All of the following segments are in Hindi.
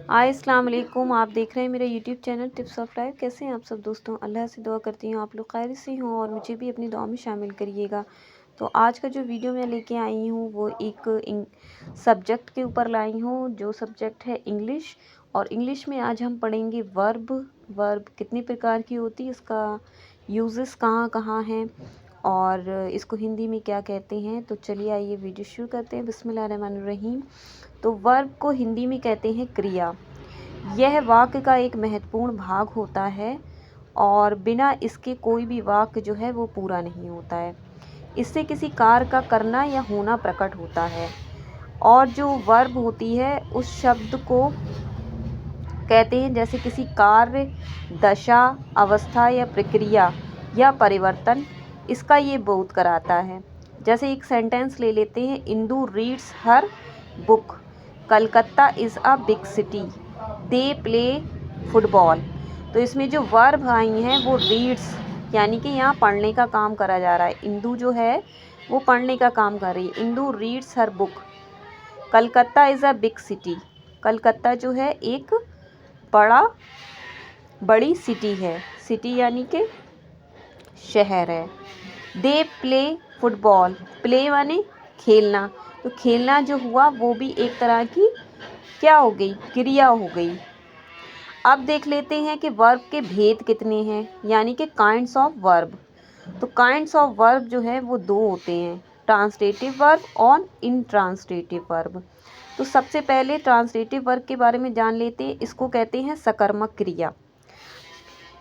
हाय अस्सलाम वालेकुम। आप देख रहे हैं मेरा YouTube channel tips of life. कैसे हैं आप सब दोस्तों? अल्लाह से दुआ करती हूँ आप लोग खैरियत से हों और मुझे भी अपनी दुआ में शामिल करिएगा। तो आज का जो वीडियो मैं लेके आई हूँ वो एक सब्जेक्ट के ऊपर लाई हूँ, जो सब्जेक्ट है इंग्लिश। और इंग्लिश में आज हम पढ़ेंगे वर्ब कितनी प्रकार की होती है, इसका यूजेस कहाँ कहाँ हैं और इसको हिंदी में क्या कहते हैं। तो चलिए आइए वीडियो शुरू करते हैं। बिस्मिल्लाहिर्रहमानिर्रहीम। तो वर्ब को हिंदी में कहते हैं क्रिया। यह वाक्य का एक महत्वपूर्ण भाग होता है और बिना इसके कोई भी वाक्य जो है वो पूरा नहीं होता है। इससे किसी कार्य का करना या होना प्रकट होता है। और जो वर्ब होती है उस शब्द को कहते हैं जैसे किसी कार्य, दशा, अवस्था या प्रक्रिया या परिवर्तन, इसका ये बोध कराता है। जैसे एक सेंटेंस ले लेते हैं, Indu reads her book, Calcutta is a big city, they play football. तो इसमें जो वर्ब आई हैं वो रीड्स, यानी कि यहाँ पढ़ने का काम करा जा रहा है। इंदू जो है वो पढ़ने का काम कर रही है। Indu reads her book, Calcutta is a big city, Calcutta जो है एक बड़ी सिटी है। सिटी यानी कि शहर है। दे प्ले फुटबॉल, प्ले माने खेलना, तो खेलना जो हुआ वो भी एक तरह की क्या हो गई, क्रिया हो गई। अब देख लेते हैं कि वर्ब के भेद कितने हैं, यानी कि काइंड्स ऑफ वर्ब। तो काइंड्स ऑफ वर्ब जो है वो दो होते हैं, ट्रांसलेटिव वर्ब और इनट्रांसलेटिव वर्ब। तो सबसे पहले ट्रांसलेटिव वर्ब के बारे में जान लेते हैं। इसको कहते हैं सकर्मक क्रिया।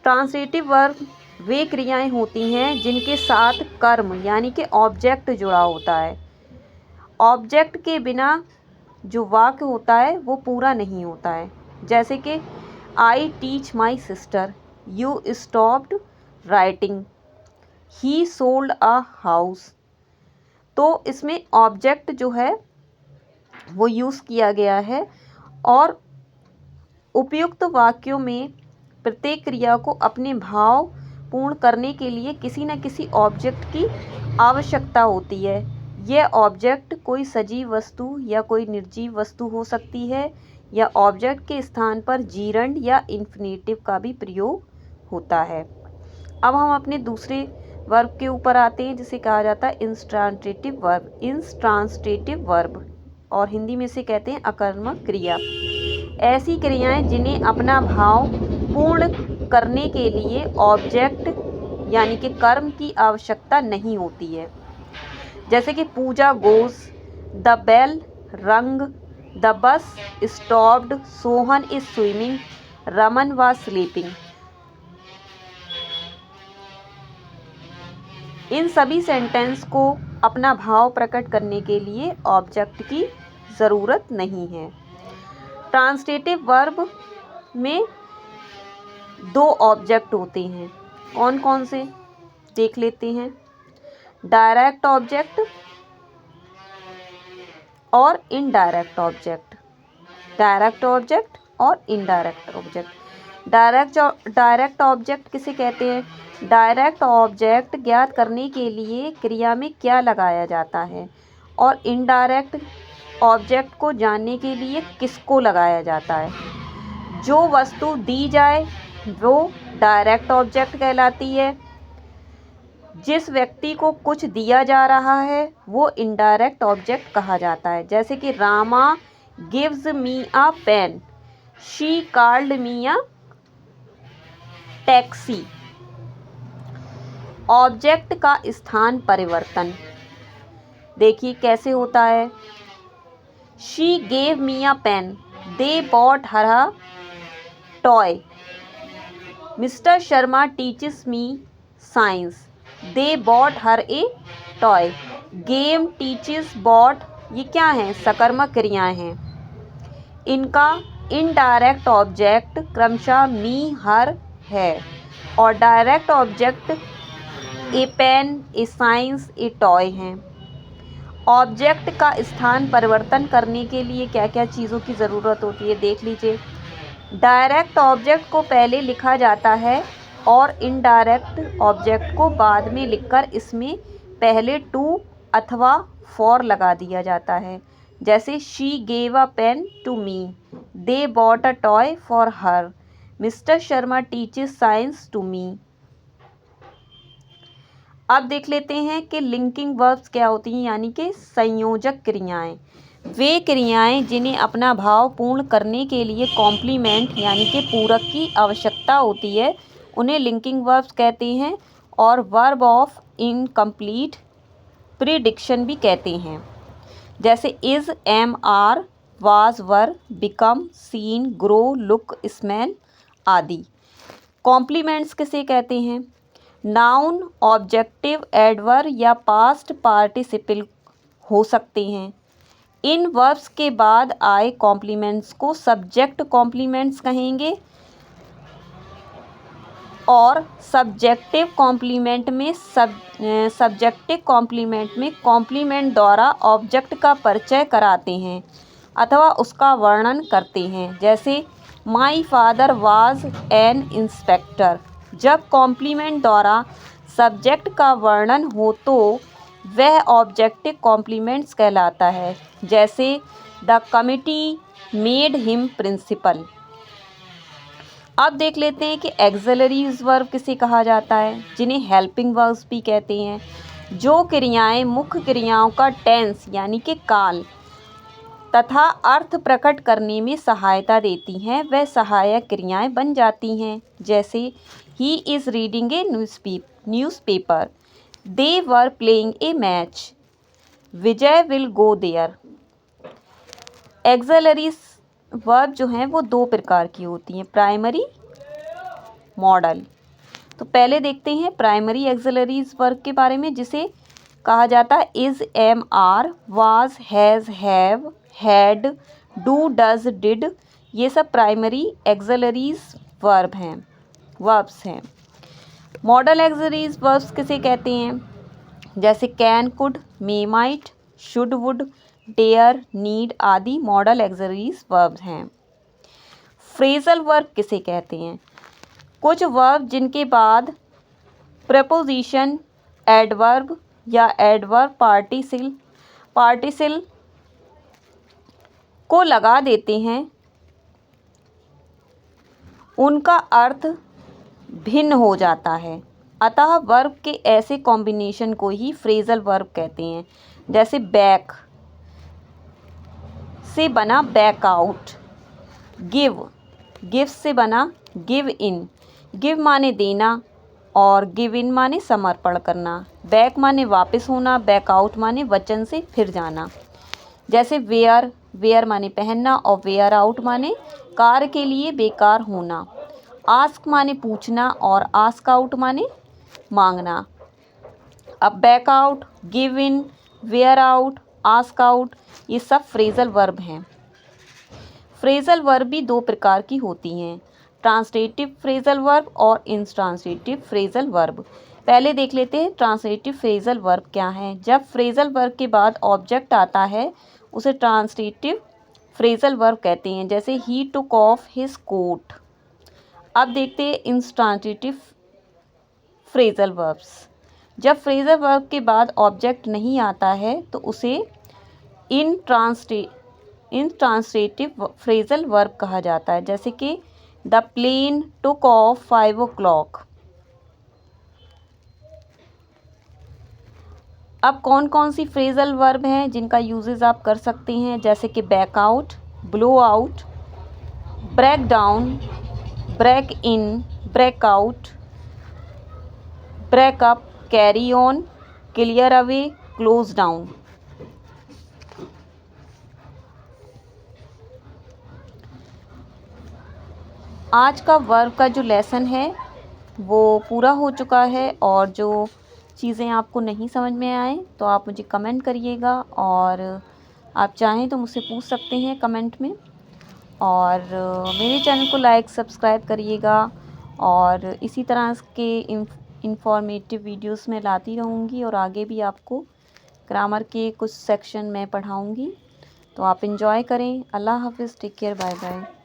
ट्रांसलेटिव वर्ब वे क्रियाएं होती हैं जिनके साथ कर्म यानी कि ऑब्जेक्ट जुड़ा होता है। ऑब्जेक्ट के बिना जो वाक्य होता है वो पूरा नहीं होता है। जैसे कि I teach my sister, you stopped writing, he sold a house. तो इसमें ऑब्जेक्ट जो है वो यूज़ किया गया है और उपयुक्त वाक्यों में प्रत्येक क्रिया को अपने भाव पूर्ण करने के लिए किसी न किसी ऑब्जेक्ट की आवश्यकता होती है। यह ऑब्जेक्ट कोई सजीव वस्तु या कोई निर्जीव वस्तु हो सकती है, या ऑब्जेक्ट के स्थान पर जीरंड या इन्फिनेटिव का भी प्रयोग होता है। अब हम अपने दूसरे वर्ब के ऊपर आते हैं जिसे कहा जाता है इंट्रांसिटिव वर्ब। इंट्रांसिटिव वर्ब और हिंदी में से कहते हैं अकर्मक क्रिया। ऐसी क्रियाएं जिन्हें अपना भाव पूर्ण करने के लिए ऑब्जेक्ट यानी कि कर्म की आवश्यकता नहीं होती है। जैसे कि Pooja goes, the bell rang, the bus stopped, Sohan is swimming, Raman was sleeping. इन सभी सेंटेंस को अपना भाव प्रकट करने के लिए ऑब्जेक्ट की ज़रूरत नहीं है। ट्रांसलेटिव वर्ब में दो ऑब्जेक्ट होते हैं। कौन कौन से देख लेते हैं। डायरेक्ट ऑब्जेक्ट और इनडायरेक्ट ऑब्जेक्ट। डायरेक्ट ऑब्जेक्ट और इनडायरेक्ट ऑब्जेक्ट। डायरेक्ट ऑब्जेक्ट किसे कहते हैं? डायरेक्ट ऑब्जेक्ट ज्ञात करने के लिए क्रिया में क्या लगाया जाता है, और इनडायरेक्ट ऑब्जेक्ट को जानने के लिए किसको लगाया जाता है। जो वस्तु दी जाए वो डायरेक्ट ऑब्जेक्ट कहलाती है। जिस व्यक्ति को कुछ दिया जा रहा है वो इनडायरेक्ट ऑब्जेक्ट कहा जाता है। जैसे कि Rama gives me a pen, she called me a taxi. Object का स्थान परिवर्तन देखिए कैसे होता है। She gave me a pen, they bought her a toy. Mister Sharma teaches me science, they bought her a toy. Game, teaches, bought, ये क्या हैं? सकर्मक क्रियाएं हैं। इनका इनडायरेक्ट ऑब्जेक्ट क्रमशः मी, हर है, और direct object a pen, a science, a toy हैं। ऑब्जेक्ट का स्थान परिवर्तन करने के लिए क्या क्या चीज़ों की ज़रूरत होती है देख लीजिए। डायरेक्ट ऑब्जेक्ट को पहले लिखा जाता है और इनडायरेक्ट ऑब्जेक्ट को बाद में लिखकर इसमें पहले टू अथवा फॉर लगा दिया जाता है। जैसे she gave a pen to me, they bought a toy for her, mister Sharma teaches science to me. अब देख लेते हैं कि लिंकिंग वर्ब्स क्या होती हैं, यानी कि संयोजक क्रियाएं। वे क्रियाएं जिन्हें अपना भाव पूर्ण करने के लिए कॉम्प्लीमेंट यानी कि पूरक की आवश्यकता होती है, उन्हें लिंकिंग वर्ब्स कहते हैं और वर्ब ऑफ इनकम्प्लीट प्रीडिक्शन भी कहते हैं, जैसे is, am, are, was, were, become, seem, grow, look, smell आदि। कॉम्प्लीमेंट्स किसे कहते हैं? नाउन, ऑब्जेक्टिव, एडवर्ब या पास्ट पार्टिसिपल हो सकते हैं। इन वर्ब्स के बाद आए कॉम्प्लीमेंट्स को सब्जेक्ट कॉम्प्लीमेंट्स कहेंगे और सब्जेक्टिव कॉम्प्लीमेंट में कॉम्प्लीमेंट द्वारा ऑब्जेक्ट का परिचय कराते हैं अथवा उसका वर्णन करते हैं, जैसे my father was an inspector. जब कॉम्प्लीमेंट द्वारा सब्जेक्ट का वर्णन हो तो वह ऑब्जेक्टिव कॉम्प्लीमेंट्स कहलाता है, जैसे the committee made him principal. अब देख लेते हैं कि एक्सिलरीज वर्ब किसे कहा जाता है, जिन्हें हेल्पिंग वर्ब्स भी कहते हैं। जो क्रियाएं मुख्य क्रियाओं का टेंस यानी कि काल तथा अर्थ प्रकट करने में सहायता देती हैं, वह सहायक क्रियाएं बन जाती हैं, जैसे he is reading a newspaper, they were playing a match, Vijay will go there. Auxiliaries verb जो हैं वो दो प्रकार की होती हैं, प्राइमरी, मॉडल। तो पहले देखते हैं प्राइमरी एक्सिलरीज वर्ब के बारे में, जिसे कहा जाता है is, am, are, was, has, have, had, do, does, did. ये सब प्राइमरी एक्सिलरीज वर्ब्स हैं। मॉडल एक्सिलरीज वर्ब्स किसे कहते हैं? जैसे can, could, may, might, should, would, dare, need आदि मॉडल एक्सिलरीज वर्ब्स हैं। फ्रेजल वर्ब किसे कहते हैं? कुछ वर्ब जिनके बाद प्रपोजिशन, एडवर्ब या एडवर्ब पार्टिसिल को लगा देते हैं, उनका अर्थ भिन्न हो जाता है, अतः वर्ब के ऐसे कॉम्बिनेशन को ही फ्रेजल वर्ब कहते हैं। जैसे बैक से बना बैक आउट, गिव से बना गिव इन। गिव माने देना और गिव इन माने समर्पण करना। बैक माने वापस होना, बैक आउट माने वचन से फिर जाना। जैसे वेयर माने पहनना और वेयर आउट माने कार्य के लिए बेकार होना। आस्क माने पूछना और आस्क आउट माने मांगना। अब back out, give in, wear out, ask out ये सब फ्रेजल वर्ब हैं। फ्रेजल वर्ब भी दो प्रकार की होती हैं, ट्रांसलेटिव फ्रेजल वर्ब और इंट्रांसलेटिव फ्रेजल वर्ब। पहले देख लेते हैं ट्रांसलेटिव फ्रेजल वर्ब क्या है। जब फ्रेजल वर्ब के बाद ऑब्जेक्ट आता है उसे ट्रांसलेटिव फ्रेजल वर्ब कहते हैं, जैसे ही टुक ऑफ हिज कोट। अब देखते हैं इंट्रांसलेटिव फ्रेजल वर्ब्स। जब फ्रेजल वर्ब के बाद ऑब्जेक्ट नहीं आता है तो उसे इंट्रांसलेटिव फ्रेजल वर्ब कहा जाता है, जैसे कि the plane took off 5 o'clock। अब कौन कौन सी फ्रेजल वर्ब हैं जिनका यूजेस आप कर सकते हैं, जैसे कि back out, blow out, break down, break in, break out, break up, carry on, clear away, close down. आज का वर्ब का जो लेसन है वो पूरा हो चुका है, और जो चीज़ें आपको नहीं समझ में आए तो आप मुझे कमेंट करिएगा, और आप चाहें तो मुझसे पूछ सकते हैं कमेंट में। और मेरे चैनल को लाइक सब्सक्राइब करिएगा, और इसी तरह के इंफॉर्मेटिव वीडियोस में लाती रहूँगी, और आगे भी आपको ग्रामर के कुछ सेक्शन में पढ़ाऊँगी। तो आप एंजॉय करें। अल्लाह हाफिज़, टेक केयर, बाय बाय।